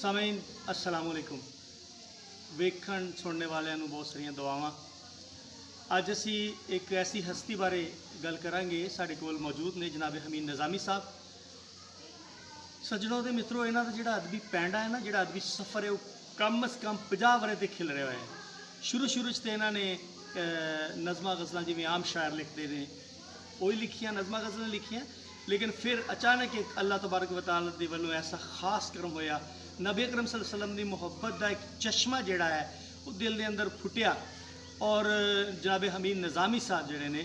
ਸਾਮਈਨ अस्सलाम वालेकुम। ਵੇਖਣ ਸੁਣਨੇ ਵਾਲਿਆਂ ਨੂੰ ਬਹੁਤ ਸਾਰੀਆਂ ਦੁਆਵਾਂ। ਅੱਜ ਅਸੀਂ ਇੱਕ ਐਸੀ ਹਸਤੀ ਬਾਰੇ ਗੱਲ ਕਰਾਂਗੇ। ਸਾਡੇ ਕੋਲ ਮੌਜੂਦ ਨੇ ਜਨਾਬ ਹਮੀਦ ਨਿਜ਼ਾਮੀ ਸਾਹਿਬ। ਸੱਜਣੋਂ ਦੇ ਮਿੱਤਰੋ, ਇਹਨਾਂ ਦਾ ਜਿਹੜਾ ਅਦਬੀ ਪੈਂਡਾ ਹੈ ਨਾ, ਜਿਹੜਾ ਅਦਬੀ ਸਫ਼ਰ ਹੈ, ਉਹ ਕਮ ਅਜ਼ ਕਮ 50 ਵਰੇ ਤੇ ਖਿਲ ਰਿਹਾ ਹੋਇਆ ਹੈ। ਸ਼ੁਰੂ 'ਚ ਤਾਂ ਇਹਨਾਂ ਨੇ ਨਜ਼ਮਾਂ ਗਜ਼ਲਾਂ ਜਿਵੇਂ ਆਮ ਸ਼ਾਇਰ ਲਿਖਦੇ ਨੇ ਉਹ ਹੀ ਲਿਖੀਆਂ, ਨਜ਼ਮਾਂ ਗਜ਼ਲਾਂ ਲਿਖੀਆਂ। लेकिन फिर अचानक एक अल्लाह तबारक व तआला दे वल्लों ऐसा खास करम होया, नबी अकरम सल्लल्लाहु अलैहि वसल्लम दी मुहब्बत दा एक चश्मा जिहड़ा है वो दिल दे अंदर फुटिया। और जनाब हमीद निज़ामी साहब जिहड़े ने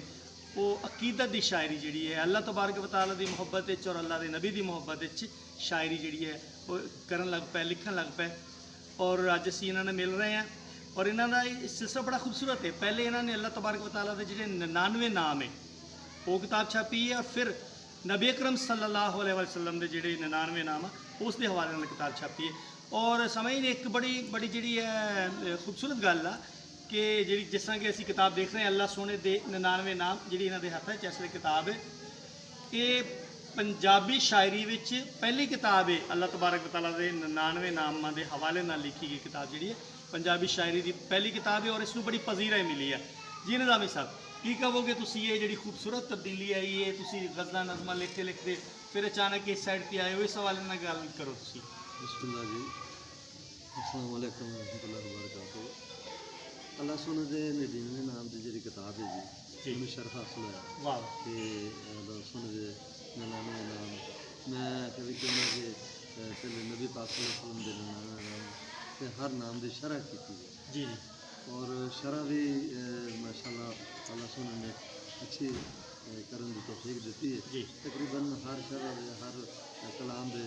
वो अकीदत दी शायरी जिहड़ी है अल्लाह तबारक व तआला दी मुहब्बत विच और अल्लाह दे नबी दी मुहब्बत विच शायरी जिहड़ी है वो करन लग पे, लिखन लग पे। और अज असीं इन्हां नाल मिल रहे हैं और इन्हां दा सिलसिला बड़ा खूबसूरत है। पहले इन्हां ने अल्लाह तबारक व तआला दे जिहड़े 99 नाम है वो किताब छापी है, और फिर नबी अकरम सल्लल्लाहु अलैहि वसल्लम के जोड़े 99 नाम उस दे हवाले नाल किताब छापी है। और समझ ने एक बड़ी जी है खूबसूरत गल आ कि जी जिस तरह कि असी किताब देख रहे हैं अल्लाह सोने दे 99 नाम जी इन्हों के हत्थ च इसलिए किताब है, ये पंजाबी शायरी विच पहली किताब है अल्लाह तबारक व तआला के 99 नामां के हवाले नाल लिखी गई किताब जी है पंजाबी शायरी की पहली किताब है। और इसनूं बड़ी पजीराई मिली है। जी निज़ामी साहब की कहोगे तुसी ये जी खूबसूरत तब्दीली आई है, तुसी गज़लां नज़मां लिखते लिखते फिर अचानक इस साइड पर आए हो, इस हवाले नाल गल करो तुसी। बिस्मिल्लाह जी, अस्सलाम वालेकुम रहमतुल्लाहि व बरकातुहू। अल्लाह सोने दे 99 नाम की जी किताब है जी मैं शर्फ हासिल होया। वाह। कि अल्लाह सोने दे 99 नाम मैं कभी कहना कि पहले नबी पाक सल्लल्लाहु अलैहि वसल्लम दे 99 नाम ते हर नाम की शरह की जी और शरह भी माशाल्लाह अल्लाह सोने ने अच्छी करने की तौफीक दी है जी। तकरीबन हर शरह दे हर कलाम दे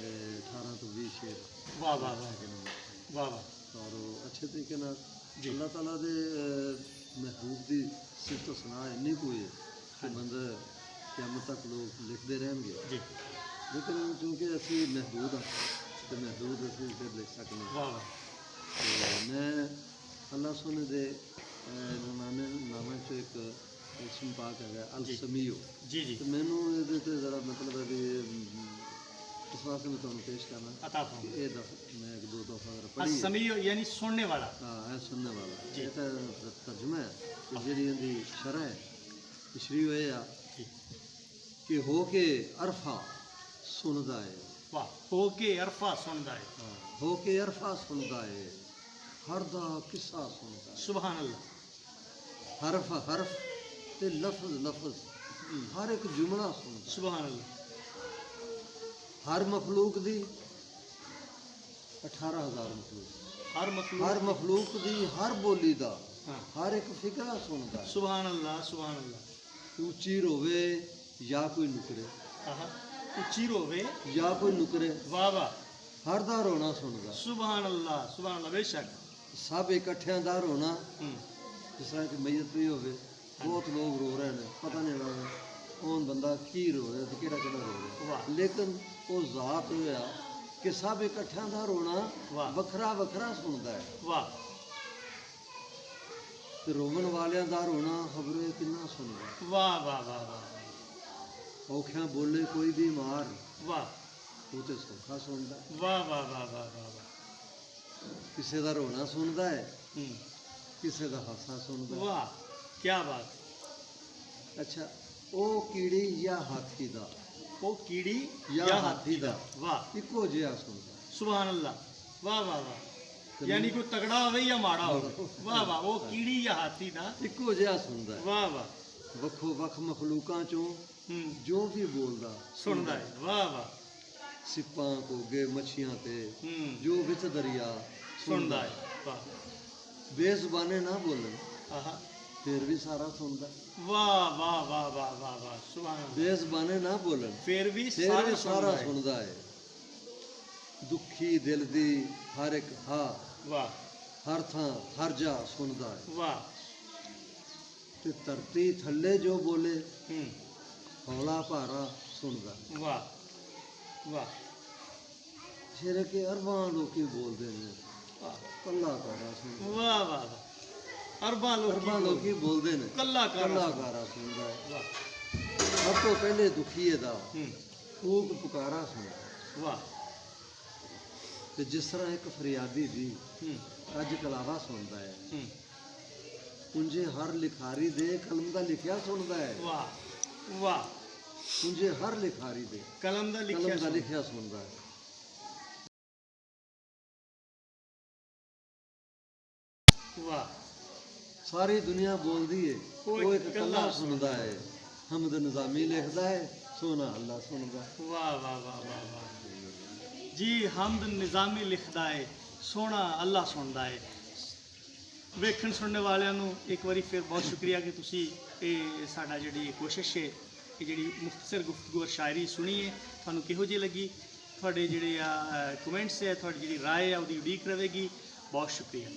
18 तो 20 शेर वाह वाह वाह वाह वाह। और अच्छे तरीके नाल जी। अल्लाह ताला दे महबूब की सिफत सना इन्नी कोई है कि बंदा क़यामत तक लोग लिखते रहेंगे जी। लेकिन क्योंकि असी महदूद हाँ तो महदूद असी फिर लिख सकते। वाह वाह। मैं अल्लाह सोने दे नामा चो एक इसम पाक है अल समीओ जी जी। तो मैनू ये जरा मतलब है भी इस वास्ते मैं तुहानू पेश करना अता फरमाओ। ये मैं एक दो दफ़ा अगर पढ़ी समीओ यानी सुनने वाला। हाँ है सुनने वाला जी। ये तो तर्जुमा है जी इहदी शरह है तशरीह होए आ कि हो के अरफा सुनदा है। वाह। हो के अरफा सुनदा है। हाँ हो के अरफा सुनदा है हर दा किस्सा सुनदा है। सुभान अल्लाह। हरफ हरफ ते लफ्ज लफ्ज हर एक जुमला सुनदा। सुभान अल्लाह। हर मखलूक दी 18,000 मखलूक हर मखलूक दी हर बोली दा हर एक फिकरा सुनदा है। सुभान अल्लाह सुभान अल्लाह। उच्ची रोवे या कोई नुकरे उच्ची रोवे या कोई नुकरे वाह वाह। हर दा रोना सुनदा। सुभान अल्लाह बेशक। सब इकट्ठियां दा रोना जिस तरह कि मैयत भी होवे बहुत लोग रो रहे हैं पता नहीं लगता कौन बंदा की रो रहा है तो केड़ा केड़ा रो रहा है, लेकिन वो जात होया कि सब इकट्ठियां दा रोना वखरा वखरा सुनदा है। वाह। ते रोवन वालियां दा रोना खबरे किन्ना सुनदा। वाह वाह वाह वाह। औखियां बोले कोई भी मार वाह वो तो सौखा सुनदा। वाह वाह वाह वाह वाह। किसी दा रोना सुनदा है किसी दा हासा सुनदा। वाह क्या बात। अच्छा ओ कीड़ी या हाथी दा ओ कीड़ी या हाथी दा वाह इको जिहा सुनदा। सुभान अल्लाह। वाह वाह वाह। यानी कोई तगड़ा होवे या माड़ा होवे। वाह वाह। वो कीड़ी या हाथी दा इको जिहा सुनदा। वाह वाह। वखो वख मखलूकां चों जो भी बोलदा सुनदा है। वाह वाह। सिप्पां घोगे मच्छियां ते जो विच दरिया सुनदा है। वाह। बेजुबाने ना बोलन आहा फिर भी सारा सुनदा। वाह वाह वाह वाह वाह वाह। सुभान अल्लाह। बेजुबाने ना बोलन फिर भी सारा सुनदा है। दुखी दिल दी हर एक हा वाह हर थां हर जा सुनदा है। वाह। ते धरती थल्ले जो बोले हौला भारा सुनदा। वाह वाह। फिर के अरबां लोकी बोलदे ने कल्ला कारा सुनदा। वाह वाह वाह। अरबां लोकी बोलदे ने कल्ला कारा सुनदा है। वाह। सब तो पहले दुखीए दा कूक पुकारा सुनदा। वाह। ਤੇ ਜਿਸ ਤਰ੍ਹਾਂ ਇੱਕ ਫਰਿਆਦੀ ਵੀ ਹੂੰ ਅੱਜ ਕਲਾਵਾ ਸੁਣਦਾ ਹੈ, ਹੂੰ ਉਂਝੇ ਹਰ ਲਿਖਾਰੀ ਦੇ ਕਲਮ ਦਾ ਲਿਖਿਆ ਸੁਣਦਾ ਹੈ। ਵਾਹ ਵਾਹ ਉਂਝੇ ਹਰ ਲਿਖਾਰੀ ਦੇ ਕਲਮ ਦਾ ਲਿਖਿਆ ਕਲਮ ਦਾ ਲਿਖਿਆ ਸੁਣਦਾ ਹੈ। ਵਾਹ ਸਾਰੀ ਦੁਨੀਆ ਬੋਲਦੀ ਏ, ਉਹ ਇੱਕ ਕੱਲਾ ਸੁਣਦਾ ਹੈ। ਹਮਦ ਨਿਜ਼ਾਮੀ ਲਿਖਦਾ ਹੈ, ਸੋਨਾ ਅੱਲਾ ਸੁਣਦਾ। ਵਾਹ ਵਾਹ ਵਾਹ ਵਾਹ ਵਾਹ ਜੀ, ਹਮਦ ਨਿਜ਼ਾਮੀ ਲਿਖਦਾ ਹੈ, ਸੋਹਣਾ ਅੱਲਾ ਸੁਣਦਾ ਹੈ। ਵੇਖਣ ਸੁਣਨ ਵਾਲਿਆਂ ਨੂੰ ਇੱਕ ਵਾਰੀ ਫਿਰ ਬਹੁਤ ਸ਼ੁਕਰੀਆ ਕਿ ਤੁਸੀਂ ਇਹ ਸਾਡਾ ਜਿਹੜੀ ਕੋਸ਼ਿਸ਼ ਹੈ, ਇਹ ਜਿਹੜੀ ਮੁਖਤਸਰ ਗੁਫ਼ਤਗੂ ਔਰ ਸ਼ਾਇਰੀ ਸੁਣੀ ਹੈ, ਤੁਹਾਨੂੰ ਕਿਹੋ ਜਿਹੀ ਲੱਗੀ। ਤੁਹਾਡੇ ਜਿਹੜੇ ਆ ਕਮੈਂਟਸ ਹੈ, ਤੁਹਾਡੀ ਜਿਹੜੀ ਰਾਏ ਹੈ ਉਹਦੀ ਉਡੀਕ ਰਹੇਗੀ। ਬਹੁਤ ਸ਼ੁਕਰੀਆ।